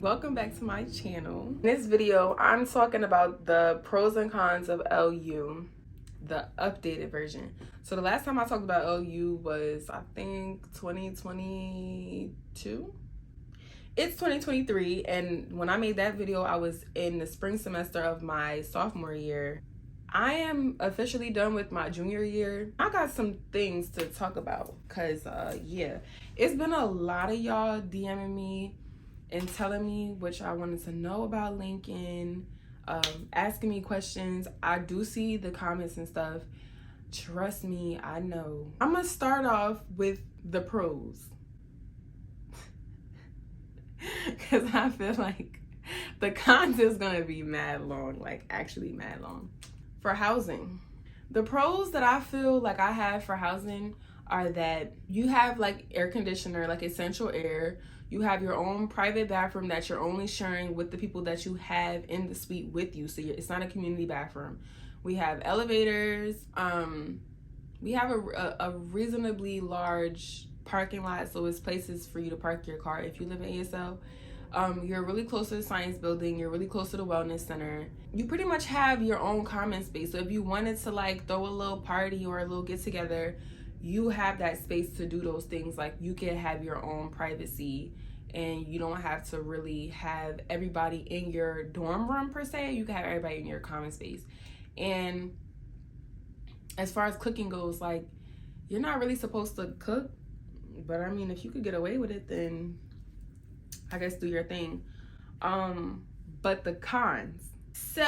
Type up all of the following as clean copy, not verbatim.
Welcome back to my channel. In this video, I'm talking about the pros and cons of LU, the updated version. So the last time I talked about LU was, I think, 2022? It's 2023, and when I made that video, I was in the spring semester of my sophomore year. I am officially done with my junior year. I got some things to talk about because, yeah, it's been a lot of y'all DMing me and telling me what y'all wanted to know about Lincoln, asking me questions. I do see the comments and stuff. Trust me, I know. I'm gonna start off with the pros. Because I feel like the cons is gonna be mad long, like actually mad long. For housing, the pros that I feel like I have for housing are that you have like air conditioner, like essential air. You have your own private bathroom that you're only sharing with the people that you have in the suite with you. So it's not a community bathroom. We have elevators. We have a reasonably large parking lot, so it's places for you to park your car if you live in ASL. You're really close to the science building. You're really close to the wellness center. You pretty much have your own common space. So if you wanted to like throw a little party or a little get together, you have that space to do those things. Like you can have your own privacy and you don't have to really have everybody in your dorm room per se. You can have everybody in your common space. And as far as cooking goes, like you're not really supposed to cook, but I mean, if you could get away with it, then I guess do your thing. But the cons. So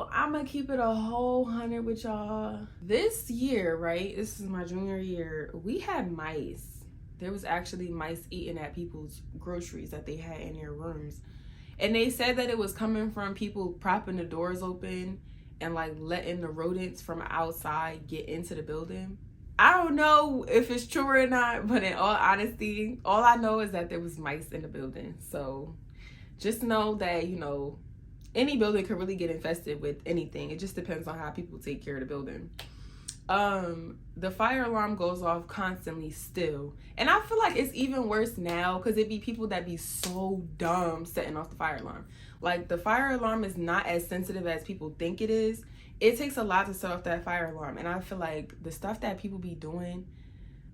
I'm gonna keep it a whole 100 with y'all. This year, right? This is my junior year. We had mice. There was actually mice eating at people's groceries that they had in their rooms. And they said that it was coming from people propping the doors open and like letting the rodents from outside get into the building. I don't know if it's true or not, but in all honesty, all I know is that there was mice in the building. So just know that, you know, any building could really get infested with anything. It just depends on how people take care of the building. The fire alarm goes off constantly still. And I feel like it's even worse now because it be people that be so dumb setting off the fire alarm. Like the fire alarm is not as sensitive as people think it is. It takes a lot to set off that fire alarm. And I feel like the stuff that people be doing,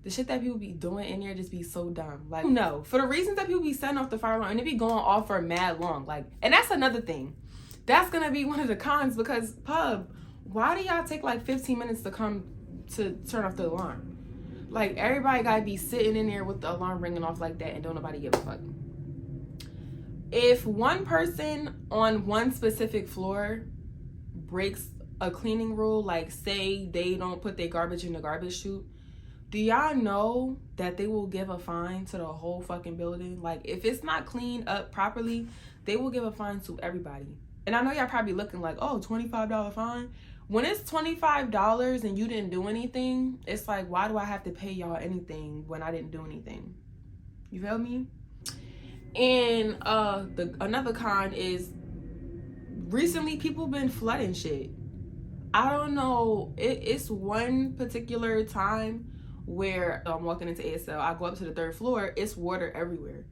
the shit that people be doing in there just be so dumb. Like, no, for the reasons that people be setting off the fire alarm and it be going off for mad long. Like, and that's another thing. That's gonna be one of the cons because pub, why do y'all take like 15 minutes to come to turn off the alarm? Like everybody gotta be sitting in there with the alarm ringing off like that and don't nobody give a fuck. If one person on one specific floor breaks a cleaning rule, like say they don't put their garbage in the garbage chute, do y'all know that they will give a fine to the whole fucking building? Like if it's not cleaned up properly, they will give a fine to everybody. And I know y'all probably looking like, oh, $25 fine. When it's $25 and you didn't do anything, it's like, why do I have to pay y'all anything when I didn't do anything? You feel me? And another con is recently people been flooding shit. I don't know, it's one particular time where I'm walking into ASL, I go up to the 3rd floor, it's water everywhere.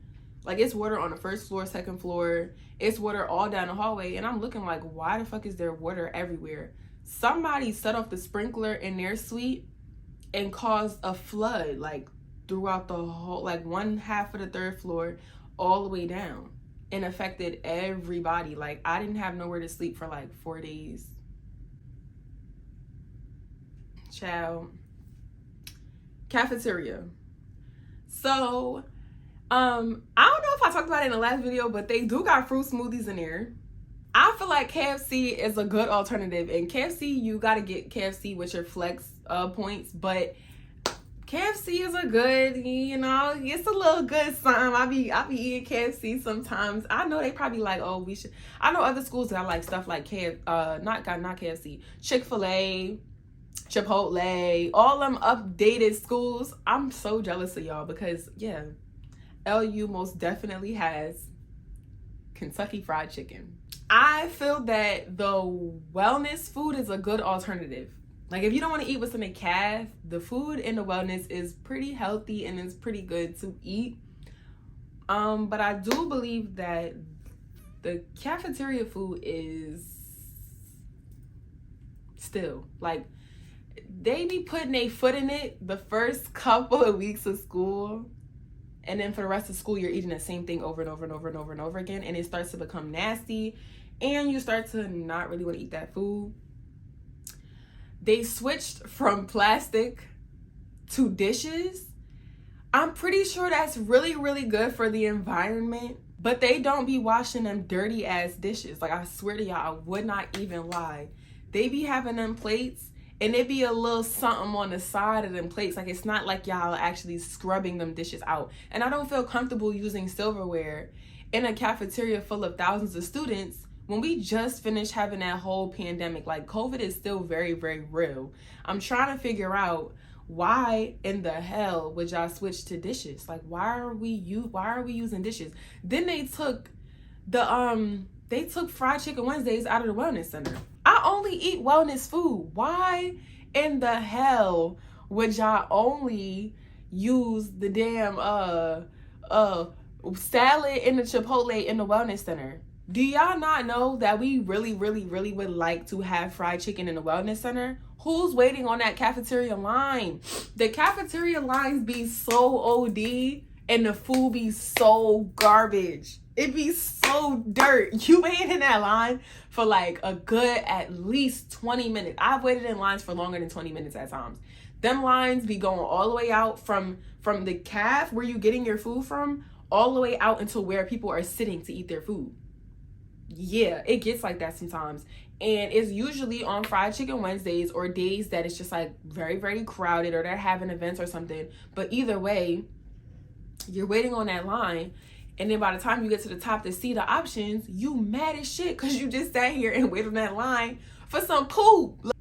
Like it's water on the 1st floor, 2nd floor, it's water all down the hallway, and I'm looking like, why the fuck is there water everywhere? Somebody set off the sprinkler in their suite and caused a flood like throughout the whole, like one half of the 3rd floor all the way down, and affected everybody. Like I didn't have nowhere to sleep for like 4 days. Child. Cafeteria. So I don't know if I talked about it in the last video, but they do got fruit smoothies in there. I feel like KFC is a good alternative, and KFC, you got to get KFC with your flex points, but KFC is a good, you know, it's a little good something. I be eating KFC sometimes. I know they probably like, oh, we should. I know other schools that like stuff like not KFC, Chick-fil-A, Chipotle, all them updated schools. I'm so jealous of y'all because yeah, LU most definitely has Kentucky Fried Chicken. I feel that the wellness food is a good alternative. Like, if you don't want to eat what's in the caf, the food in the wellness is pretty healthy and it's pretty good to eat. But I do believe that the cafeteria food is still, like, they be putting their foot in it the first couple of weeks of school. And then for the rest of school, you're eating the same thing over and over and over and over and over again. And it starts to become nasty. And you start to not really want to eat that food. They switched from plastic to dishes. I'm pretty sure that's really, really good for the environment. But they don't be washing them dirty ass dishes. Like, I swear to y'all, I would not even lie. They be having them plates. And it be a little something on the side of them plates. Like, it's not like y'all actually scrubbing them dishes out. And I don't feel comfortable using silverware in a cafeteria full of thousands of students when we just finished having that whole pandemic. Like, COVID is still very, very real. I'm trying to figure out why in the hell would y'all switch to dishes? Like, why are we using dishes? Then they took fried chicken Wednesdays out of the wellness center. I only eat wellness food. Why in the hell would y'all only use the damn salad in the Chipotle in the wellness center? Do y'all not know that we really, really, really would like to have fried chicken in the wellness center? Who's waiting on that cafeteria line? The cafeteria lines be so OD and the food be so garbage. It be so dirt. You waiting in that line for like a good at least 20 minutes. I've waited in lines for longer than 20 minutes at times. Them lines be going all the way out from the caf where you getting your food from, all the way out until where people are sitting to eat their food. Yeah, it gets like that sometimes. And it's usually on fried chicken Wednesdays or days that it's just like very, very crowded or they're having events or something. But either way, you're waiting on that line. And then by the time you get to the top to see the options, you mad as shit because you just sat here and waited on that line for some poop.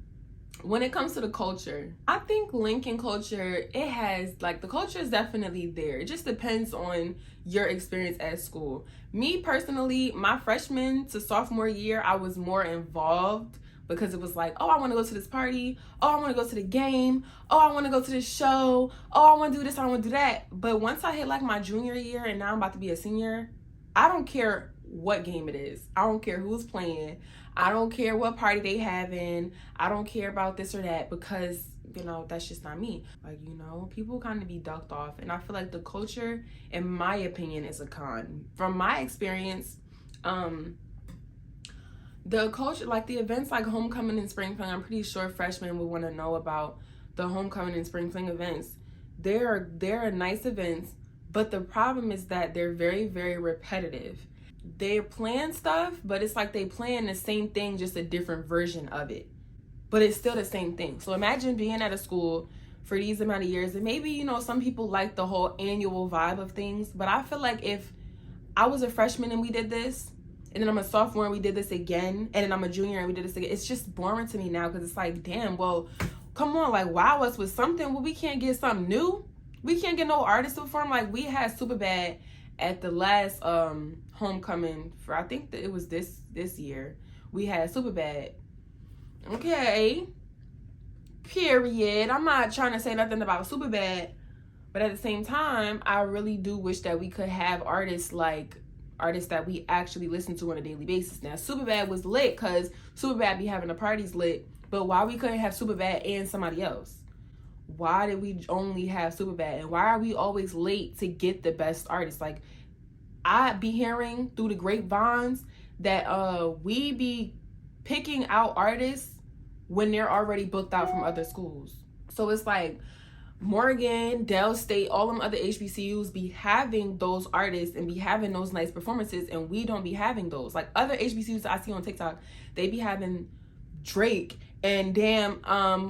When it comes to the culture, I think Lincoln culture, it has, like, the culture is definitely there. It just depends on your experience at school. Me personally, my freshman to sophomore year, I was more involved because it was like, oh, I want to go to this party. Oh, I want to go to the game. Oh, I want to go to this show. Oh, I want to do this. I want to do that. But once I hit like my junior year and now I'm about to be a senior, I don't care what game it is. I don't care who's playing. I don't care what party they having. I don't care about this or that because, you know, that's just not me. Like, you know, people kind of be ducked off. And I feel like the culture, in my opinion, is a con. From my experience, the culture, like the events like homecoming and spring fling, I'm pretty sure freshmen would want to know about the homecoming and spring fling events. They're nice events, but the problem is that they're very, very repetitive. They plan stuff, but it's like they plan the same thing, just a different version of it. But it's still the same thing. So imagine being at a school for these amount of years, and maybe, you know, some people like the whole annual vibe of things, but I feel like if I was a freshman and we did this, and then I'm a sophomore and we did this again, and then I'm a junior and we did this again, it's just boring to me now because it's like, damn, well, come on, like, wow us with something. Well, we can't get something new. We can't get no artists to perform. Like, we had Superbad at the last homecoming for, I think that it was this year. We had Superbad. Okay. Period. I'm not trying to say nothing about Superbad, but at the same time, I really do wish that we could have artists that we actually listen to on a daily basis. Now, Superbad was lit because Superbad be having the parties lit, but why we couldn't have Superbad and somebody else? Why did we only have Superbad? And why are we always late to get the best artists? Like, I be hearing through the grapevines that we be picking out artists when they're already booked out from other schools. So it's like Morgan, Dell State, all them other HBCUs be having those artists and be having those nice performances, and we don't be having those. Like, other HBCUs I see on TikTok, they be having Drake and damn,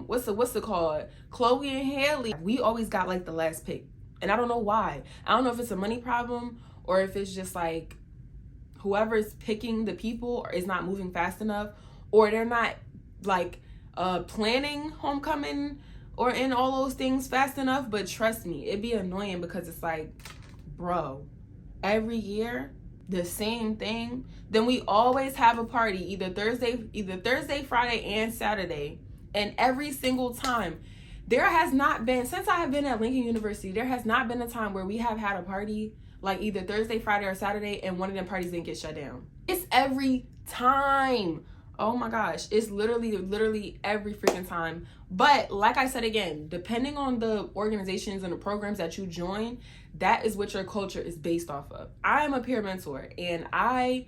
what's it called? Chloe and Haley. We always got like the last pick. And I don't know why. I don't know if it's a money problem or if it's just like whoever's picking the people is not moving fast enough, or they're not like planning homecoming or in all those things fast enough. But trust me, it'd be annoying because it's like, bro, every year the same thing. Then we always have a party either Thursday, Friday, and Saturday, And every single time, there has not been, since I have been at Lincoln University, there has not been a time where we have had a party like either Thursday, Friday, or Saturday, and one of them parties didn't get shut down. It's every time. Oh my gosh, it's literally every freaking time. But like I said again, depending on the organizations and the programs that you join, that is what your culture is based off of. I am a peer mentor, and I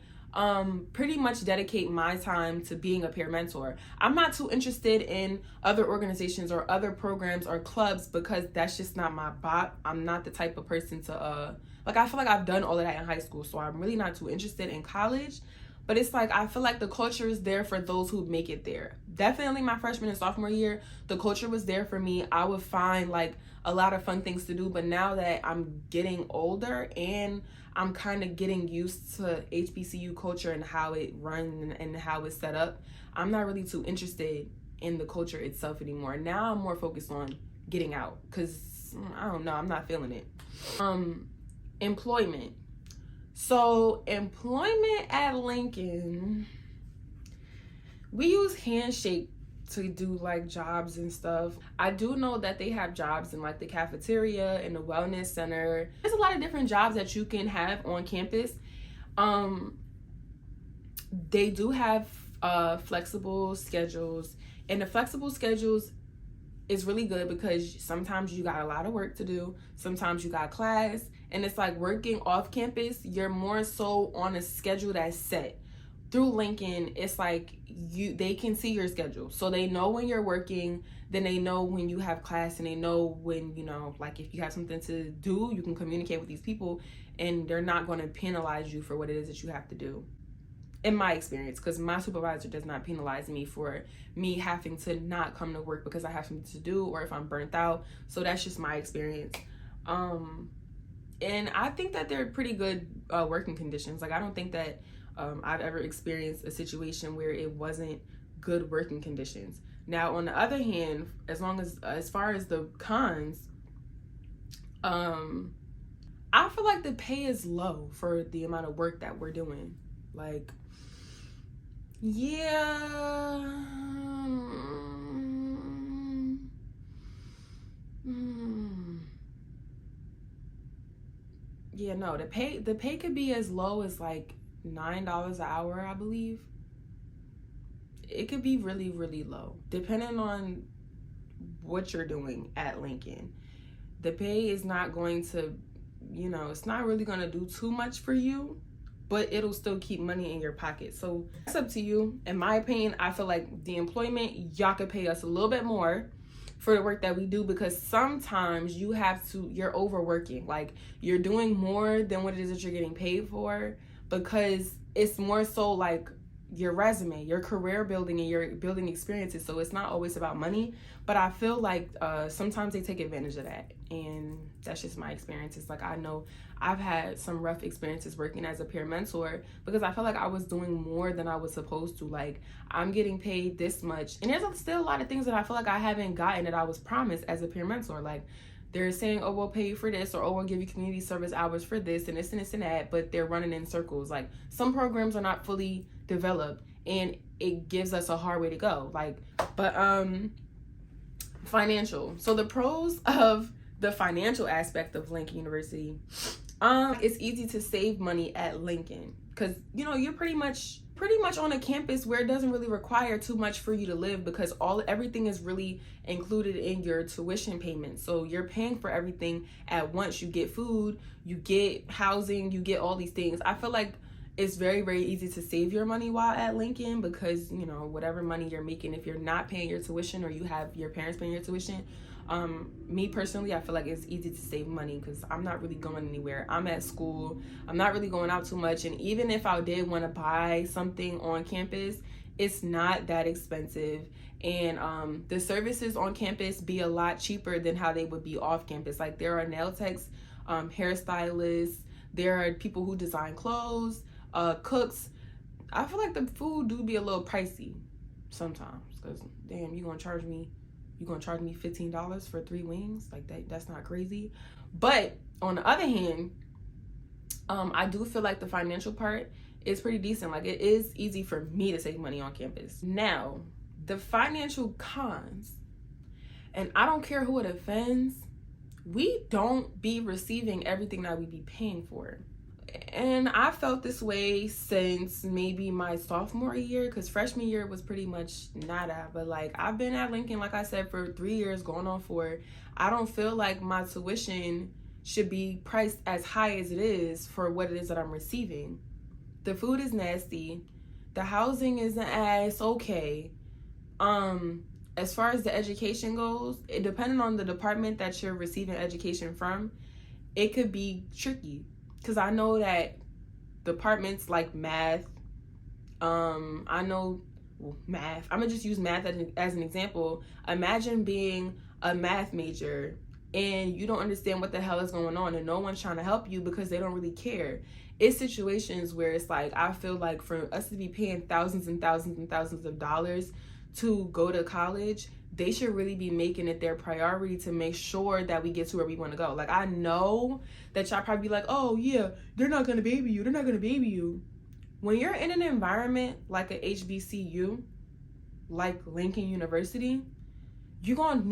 pretty much dedicate my time to being a peer mentor. I'm not too interested in other organizations or other programs or clubs because that's just not my bot. I'm not the type of person to like, I feel like I've done all of that in high school, so I'm really not too interested in college. But it's like, I feel like the culture is there for those who make it there. Definitely my freshman and sophomore year, the culture was there for me. I would find like a lot of fun things to do. But now that I'm getting older and I'm kind of getting used to HBCU culture and how it runs and how it's set up, I'm not really too interested in the culture itself anymore. Now I'm more focused on getting out because, I don't know, I'm not feeling it. Employment. So employment at Lincoln, we use Handshake to do like jobs and stuff. I do know that they have jobs in like the cafeteria and the wellness center. There's a lot of different jobs that you can have on campus. They do have flexible schedules, and the flexible schedules is really good because sometimes you got a lot of work to do, sometimes you got class, and it's like working off campus, you're more so on a schedule that's set. Through Lincoln, it's like they can see your schedule. So they know when you're working, then they know when you have class, and they know when, you know, like if you have something to do, you can communicate with these people and they're not going to penalize you for what it is that you have to do. In my experience, because my supervisor does not penalize me for me having to not come to work because I have something to do or if I'm burnt out. So that's just my experience. And I think that they're pretty good working conditions. Like, I don't think that I've ever experienced a situation where it wasn't good working conditions. Now, on the other hand, as far as the cons, I feel like the pay is low for the amount of work that we're doing. Like, yeah. Yeah, no, the pay could be as low as like $9 an hour, I believe. It could be really, really low, depending on what you're doing at Lincoln. The pay is not going to, you know, it's not really going to do too much for you, but it'll still keep money in your pocket. So it's up to you. In my opinion, I feel like the employment, y'all could pay us a little bit more for the work that we do, because sometimes you're overworking. Like, you're doing more than what it is that you're getting paid for, because it's more so like your resume, your career building, and your building experiences. So it's not always about money, but I feel like sometimes they take advantage of that, and that's just my experience. It's like, I know I've had some rough experiences working as a peer mentor because I felt like I was doing more than I was supposed to. Like, I'm getting paid this much, and there's still a lot of things that I feel like I haven't gotten that I was promised as a peer mentor. Like, they're saying, oh, we'll pay you for this, or oh, we'll give you community service hours for this and this and this and that, but they're running in circles. Like, some programs are not fully developed, and it gives us a hard way to go. Like, but financial. So the pros of the financial aspect of Lincoln University, it's easy to save money at Lincoln because, you know, you're pretty much on a campus where it doesn't really require too much for you to live, because everything is really included in your tuition payment. So you're paying for everything at once. You get food, you get housing, you get all these things. I feel like it's very, very easy to save your money while at Lincoln because, you know, whatever money you're making, if you're not paying your tuition or you have your parents paying your tuition, me personally, I feel like it's easy to save money because I'm not really going anywhere. I'm at school. I'm not really going out too much. And even if I did want to buy something on campus, it's not that expensive. And the services on campus be a lot cheaper than how they would be off campus. Like, there are nail techs, hairstylists, there are people who design clothes, cooks. I feel like the food do be a little pricey sometimes because, damn, you're gonna charge me $15 for 3 wings? Like, that's not crazy. But on the other hand, I do feel like the financial part is pretty decent. Like, it is easy for me to save money on campus. Now, the financial cons, and I don't care who it offends, we don't be receiving everything that we be paying for. And I felt this way since maybe my sophomore year, because freshman year was pretty much nada. But like, I've been at Lincoln, like I said, for 3 years, going on 4. I don't feel like my tuition should be priced as high as it is for what it is that I'm receiving. The food is nasty. The housing is an ass, okay. As far as the education goes, depending on the department that you're receiving education from, it could be tricky. Because I know that departments like math, math. I'm going to just use math as an example. Imagine being a math major and you don't understand what the hell is going on and no one's trying to help you because they don't really care. It's situations where it's like, I feel like for us to be paying thousands and thousands and thousands of dollars to go to college, they should really be making it their priority to make sure that we get to where we want to go. Like, I know that y'all probably be like, oh yeah, they're not going to baby you. They're not going to baby you. When you're in an environment like a HBCU, like Lincoln University, you're going to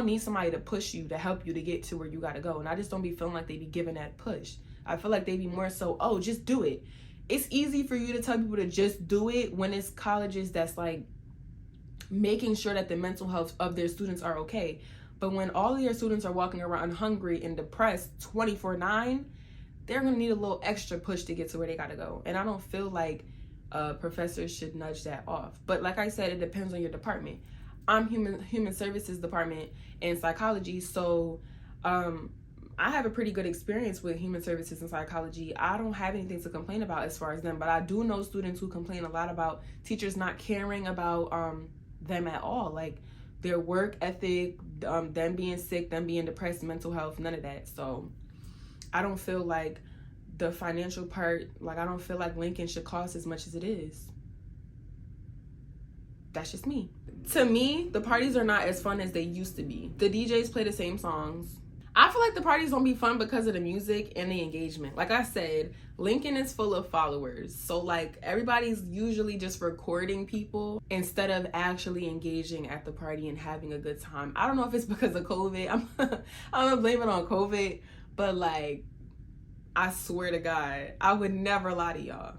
need somebody to push you, to help you to get to where you got to go. And I just don't be feeling like they be giving that push. I feel like they be more so, oh, just do it. It's easy for you to tell people to just do it when it's colleges that's like making sure that the mental health of their students are okay. But when all of your students are walking around hungry and depressed 24/9, they're going to need a little extra push to get to where they got to go. And I don't feel like professors should nudge that off. But like I said, it depends on your department. I'm human services department and psychology, so I have a pretty good experience with human services and psychology. I don't have anything to complain about as far as them, but I do know students who complain a lot about teachers not caring about them at all, like their work ethic, them being sick, them being depressed, mental health, none of that. So I don't feel like the financial part, like I don't feel like Lincoln should cost as much as it is. That's just me. To me, the parties are not as fun as they used to be. The DJs play the same songs. I feel like the parties don't be fun because of the music and the engagement. Like I said, Lincoln is full of followers. So like everybody's usually just recording people instead of actually engaging at the party and having a good time. I don't know if it's because of COVID. I'm gonna blame it on COVID, but like, I swear to God, I would never lie to y'all.